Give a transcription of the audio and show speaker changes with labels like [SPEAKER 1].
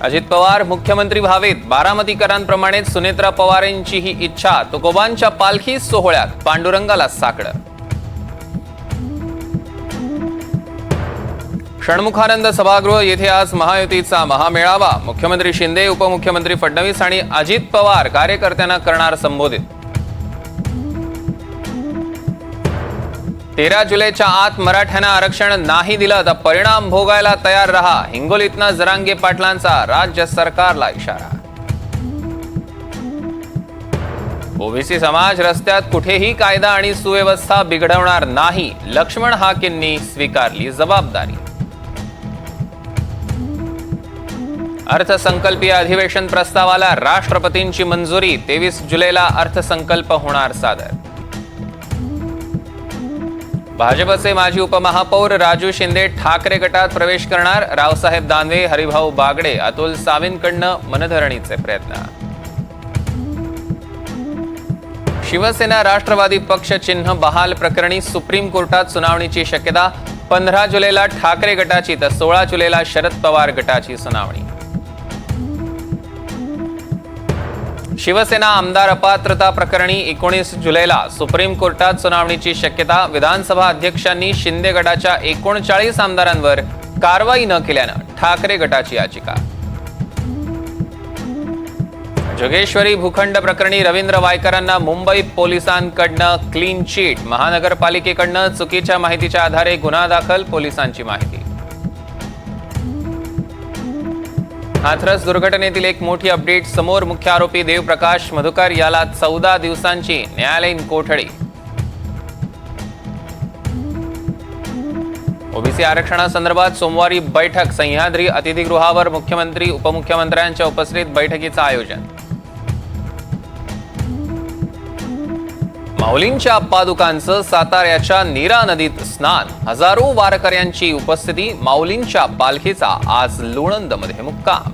[SPEAKER 1] अजित पवार मुख्यमंत्री व्हावेत, बारामतीकरांप्रमाणेच सुनेत्रा पवारांची ही इच्छा. तुकोबांच्या पालखी सोहळ्यात पांडुरंगाला साकडं. षण्मुखानंद सभागृह येथे आज महायुतीचा महामेळावा. मुख्यमंत्री शिंदे, उपमुख्यमंत्री फडणवीस आणि अजित पवार कार्यकर्त्यांना करणार संबोधित. 13 जुलैच्या आत मराठ्यांना आरक्षण नाही दिलं तर परिणाम भोगायला तयार रहा. हिंगोलीतनं जरांगे पाटलांचा राज्य सरकारला इशारा. ओबीसी समाज रस्त्यात कुठेही कायदा आणि सुव्यवस्था बिघडवणार नाही. लक्ष्मण हाकेंनी स्वीकारली जबाबदारी. अर्थसंकल्पीय अधिवेशन प्रस्तावाला राष्ट्रपतींची मंजुरी. 23 जुलैला अर्थसंकल्प होणार सादर. भाजपचे माजी उपमहापौर राजू शिंदे ठाकरे गटात प्रवेश करणार. रावसाहेब दानवे, हरिभाऊ बागडे, अतुल सावेंकडनं मनधरणीचे प्रयत्न. शिवसेना राष्ट्रवादी पक्ष चिन्ह बहाल प्रकरणी सुप्रीम कोर्टात सुनावणीची शक्यता. 15 जुलैला ठाकरे गटाची तर 16 जुलैला शरद पवार गटाची सुनावणी. शिवसेना आमदार अपात्रता प्रकरणी 19 जुलैला सुप्रीम कोर्टात सुनावणीची शक्यता. विधानसभा अध्यक्षांनी शिंदे गटाच्या 39 आमदारांवर कारवाई न केल्यानं ठाकरे गटाची याचिका. जोगेश्वरी भूखंड प्रकरणी रवींद्र वायकरांना मुंबई पोलिसांकडनं क्लीन चिट. महानगरपालिकेकडनं चुकीच्या माहितीच्या आधारे गुन्हा दाखल. पोलिसांची माहिती. हाथरस दुर्घटनेतील एक मोठी अपडेट समोर. मुख्य आरोपी देवप्रकाश मधुकर याला 14 दिवसांची न्यायालयीन कोठडी. ओबीसी आरक्षणासंदर्भात सोमवारी बैठक. सह्याद्री अतिथीगृहावर मुख्यमंत्री उपमुख्यमंत्र्यांच्या उपस्थितीत बैठकीचं आयोजन. माऊलींच्या पादुकांचं साताऱ्याच्या नीरा नदीत स्नान. हजारो वारकऱ्यांची उपस्थिती. माऊलींच्या पालखीचा आज लोणंदमध्ये मुक्काम.